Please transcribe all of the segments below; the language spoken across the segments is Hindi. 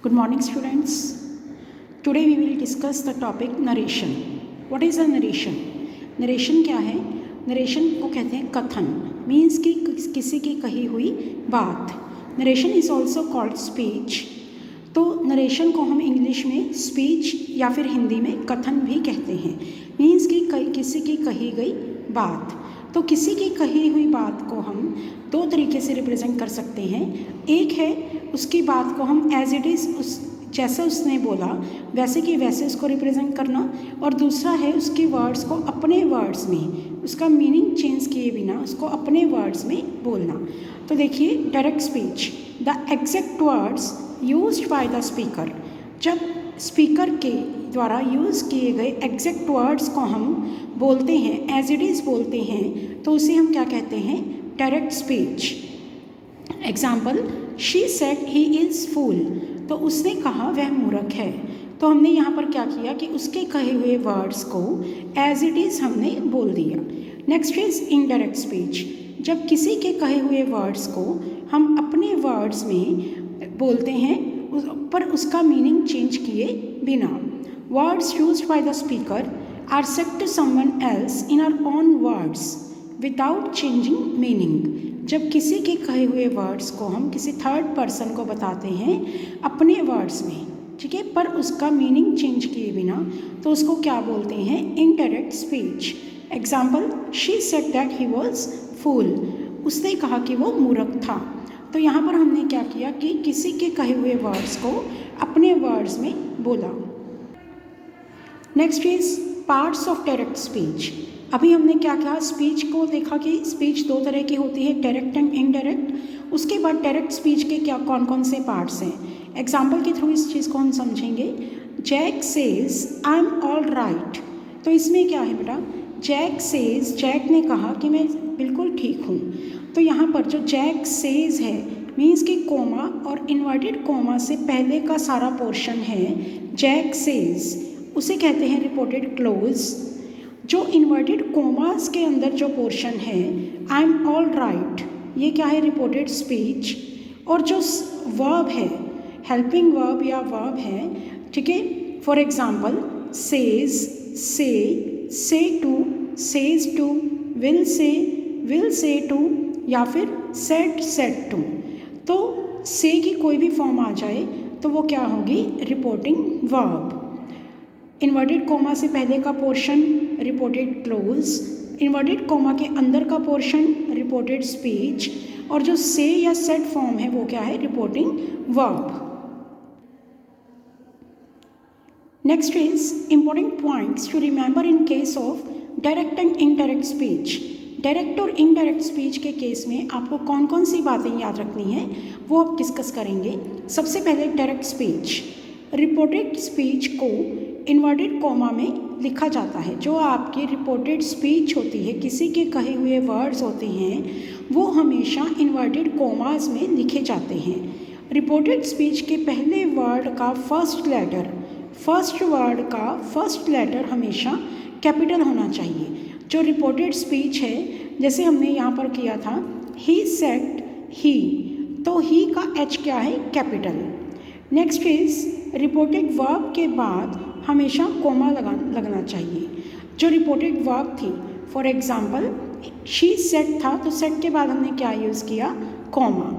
Good morning, students. Today we will discuss the topic narration. What is a narration? Narration क्या है? Narration को कहते हैं कथन, means कि किसी की कही हुई बात. Narration is also called speech. तो नरेशन को हम इंग्लिश में स्पीच या फिर हिंदी में कथन भी कहते हैं. मीन्स कि किसी की कही गई बात. तो किसी की कही हुई बात को हम दो तरीके से रिप्रेजेंट कर सकते हैं. एक है उसकी बात को हम एज इट इज़ जैसे उसने बोला वैसे कि वैसे उसको रिप्रेजेंट करना, और दूसरा है उसके वर्ड्स को अपने वर्ड्स में, उसका मीनिंग चेंज किए बिना उसको अपने वर्ड्स में बोलना. तो देखिए, direct speech, the exact words used by the speaker. जब स्पीकर के द्वारा यूज़ किए गए एग्जैक्ट वर्ड्स को हम बोलते हैं, एज इट इज़ बोलते हैं, तो उसे हम क्या कहते हैं? Direct speech. Example, she said he is fool. तो उसने कहा वह मूर्ख है. तो हमने यहाँ पर क्या किया कि उसके कहे हुए वर्ड्स को एज इट इज़ हमने बोल दिया. Next is indirect speech. जब किसी के कहे हुए वर्ड्स को हम अपने वर्ड्स में बोलते हैं पर उसका मीनिंग चेंज किए बिना. Words used by the speaker are said to someone else in our own words without changing meaning. जब किसी के कहे हुए वर्ड्स को हम किसी थर्ड पर्सन को बताते हैं अपने वर्ड्स में, ठीक है, पर उसका मीनिंग चेंज किए बिना, तो उसको क्या बोलते हैं? Indirect speech. Example, she said that he was fool. उसने कहा कि वो मूर्ख था. तो यहाँ पर हमने क्या किया कि किसी के कहे हुए वर्ड्स को अपने वर्ड्स में बोला. Next is parts of direct speech. अभी हमने क्या कहा? स्पीच को देखा कि स्पीच दो तरह की होती है, डायरेक्ट एंड इनडायरेक्ट. उसके बाद डायरेक्ट स्पीच के क्या कौन कौन से पार्ट्स हैं. एग्जाम्पल के थ्रू इस चीज़ को हम समझेंगे. Jack says I am all right. तो इसमें क्या है बेटा? जैक सेज, जैक ने कहा कि मैं बिल्कुल ठीक हूँ. तो यहाँ पर जो जैक सेज है मीन्स कि कोमा और इन्वर्टेड कोमा से पहले का सारा पोर्शन है जैक सेज, उसे कहते हैं रिपोर्टेड क्लोज. जो इन्वर्टेड कोमास के अंदर जो पोर्शन है आई एम ऑल राइट, ये क्या है? Reported speech. और जो वर्ब है, हेल्पिंग वर्ब या वर्ब है, ठीक है, for example says, say to, says to, will say to, या फिर सेड टू. तो से की कोई भी फॉर्म आ जाए तो वो क्या होगी? Reporting verb. इन्वर्टेड कोमा से पहले का portion reported close, inverted coma के अंदर का पोर्शन रिपोर्टेड स्पीच, और जो से या सेड फॉर्म है वो क्या है? Reporting verb. Next is important points to remember in case of direct and indirect speech. Direct और इनडायरेक्ट स्पीच के केस में आपको कौन कौन सी बातें याद रखनी है वो आप डिस्कस करेंगे. सबसे पहले डायरेक्ट स्पीच. रिपोर्टेड स्पीच को इन्वर्टेड कोमा में लिखा जाता है. जो आपकी रिपोर्टेड स्पीच होती है, किसी के कहे हुए वर्ड्स होते हैं, वो हमेशा इन्वर्टेड कोमास में लिखे जाते हैं. रिपोर्टेड स्पीच के पहले वर्ड का फर्स्ट वर्ड का फर्स्ट लेटर हमेशा कैपिटल होना चाहिए. जो रिपोर्टेड स्पीच है, जैसे हमने यहाँ पर किया था ही सेड ही, तो ही का एच क्या है? Capital. Next is reported verb के बाद हमेशा कोमा लगना चाहिए. जो रिपोर्टेड वर्ब थी, फॉर एग्जाम्पल शी सेड था, तो सेड के बाद हमने क्या यूज़ किया? कोमा.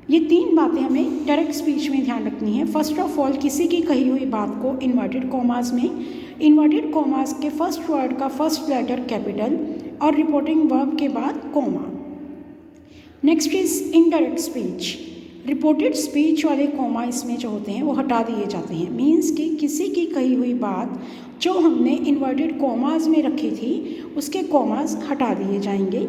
ये तीन बातें हमें डायरेक्ट स्पीच में ध्यान रखनी है. फर्स्ट ऑफ ऑल, किसी की कही हुई बात को इन्वर्टेड कोमास में, इन्वर्टेड कोमास के फर्स्ट वर्ड का फर्स्ट लेटर कैपिटल, और रिपोर्टिंग वर्ब के बाद comma. Next is indirect speech. Reported speech वाले कोमा इसमें जो होते हैं वो हटा दिए जाते हैं. मीन्स कि किसी की कही हुई बात जो हमने इन्वर्टेड कोमास में रखी थी उसके कोमास हटा दिए जाएंगे.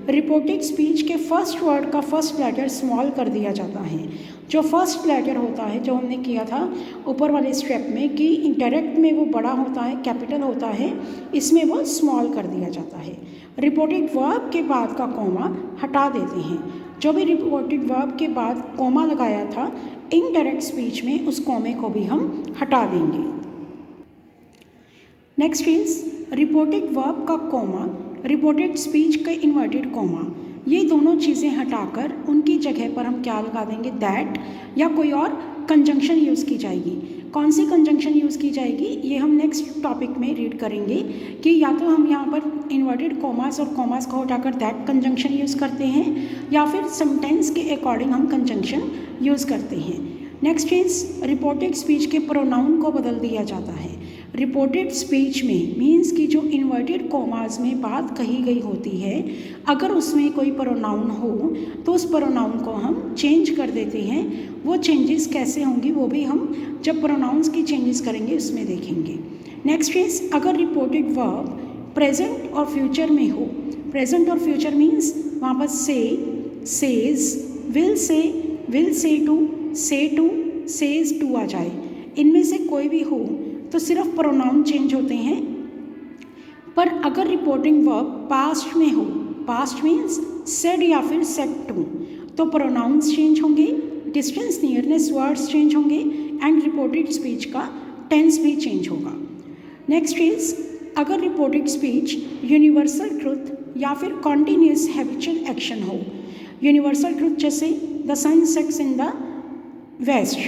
रिपोर्टेड स्पीच के फर्स्ट वर्ड का फर्स्ट लेटर स्मॉल कर दिया जाता है. जो फर्स्ट लेटर होता है, जो हमने किया था ऊपर वाले स्टेप में कि डायरेक्ट में वो बड़ा होता है, कैपिटल होता है, इसमें वो स्मॉल कर दिया जाता है. रिपोर्टेड वर्ब के बाद का कोमा हटा देते हैं. जो भी रिपोर्टेड वर्ब के बाद कोमा लगाया था इनडायरेक्ट स्पीच में, उस कोमे को भी हम हटा देंगे. नेक्स्ट इज रिपोर्टेड वर्ब का कोमा, रिपोर्टेड स्पीच का इन्वर्टेड कोमा. ये दोनों चीज़ें हटाकर उनकी जगह पर हम क्या लगा देंगे, दैट, या कोई और कंजंक्शन यूज़ की जाएगी। कौन सी कंजंक्शन यूज़ की जाएगी ये हम नेक्स्ट टॉपिक में रीड करेंगे कि या तो हम यहाँ पर इन्वर्टेड कॉमास और कॉमास को हटाकर दैट कंजंक्शन यूज़ करते हैं या फिर सेंटेंस के अकॉर्डिंग हम कंजंक्शन यूज़ करते हैं। नेक्स्ट इज रिपोर्टेड स्पीच के प्रोनाउन को बदल दिया जाता है। रिपोर्टेड स्पीच में मीन्स कि जो इन्वर्टेड कॉमास में बात कही गई होती है, अगर उसमें कोई प्रोनाउन हो तो उस प्रोनाउन को हम चेंज कर देते हैं। वो चेंजेस कैसे होंगी वो भी हम जब प्रोनाउंस की चेंजेस करेंगे उसमें देखेंगे। नेक्स्ट इज अगर रिपोर्टेड वर्ब प्रेजेंट और फ्यूचर में हो, प्रेजेंट और फ्यूचर मीन्स वहाँ पर say, says, will say to, says to आ जाए, इनमें से कोई भी हो तो सिर्फ प्रोनाउन चेंज होते हैं। पर अगर रिपोर्टिंग वर्ब पास्ट में हो, पास्ट मीन्स सेड या फिर सेड टू, तो प्रोनाउंस चेंज होंगे, डिस्टेंस, नियरनेस, वर्ड्स चेंज होंगे एंड रिपोर्टेड स्पीच का टेंस भी चेंज होगा। नेक्स्ट इज अगर रिपोर्टेड स्पीच यूनिवर्सल ट्रुथ या फिर कॉन्टिन्यूस हैबिचुअल एक्शन हो। यूनिवर्सल ट्रुथ जैसे the sun sets in the west,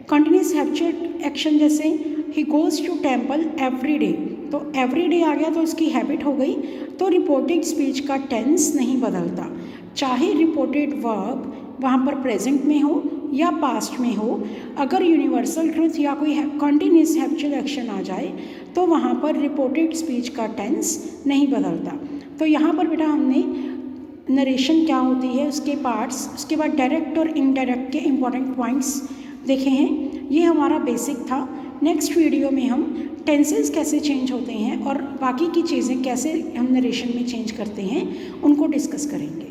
continuous habitual action जैसे he goes to temple every day, तो एवरी डे आ गया तो उसकी हैबिट हो गई, तो रिपोर्टेड स्पीच का टेंस नहीं बदलता। चाहे रिपोर्टेड वर्ब वहाँ पर प्रेजेंट में हो या पास्ट में हो, अगर यूनिवर्सल ट्रुथ या कोई कॉन्टिन्यूस हैबिचुअल एक्शन आ जाए तो वहाँ पर रिपोर्टेड स्पीच का टेंस नहीं बदलता। तो यहाँ पर बेटा हमने नरेशन क्या होती है उसके पार्ट्स, उसके बाद डायरेक्ट और इनडायरेक्ट के इम्पॉर्टेंट पॉइंट्स देखे हैं। ये हमारा बेसिक था। नेक्स्ट वीडियो में हम टेंसेस कैसे चेंज होते हैं और बाकी की चीज़ें कैसे हम नरेशन में चेंज करते हैं उनको डिस्कस करेंगे।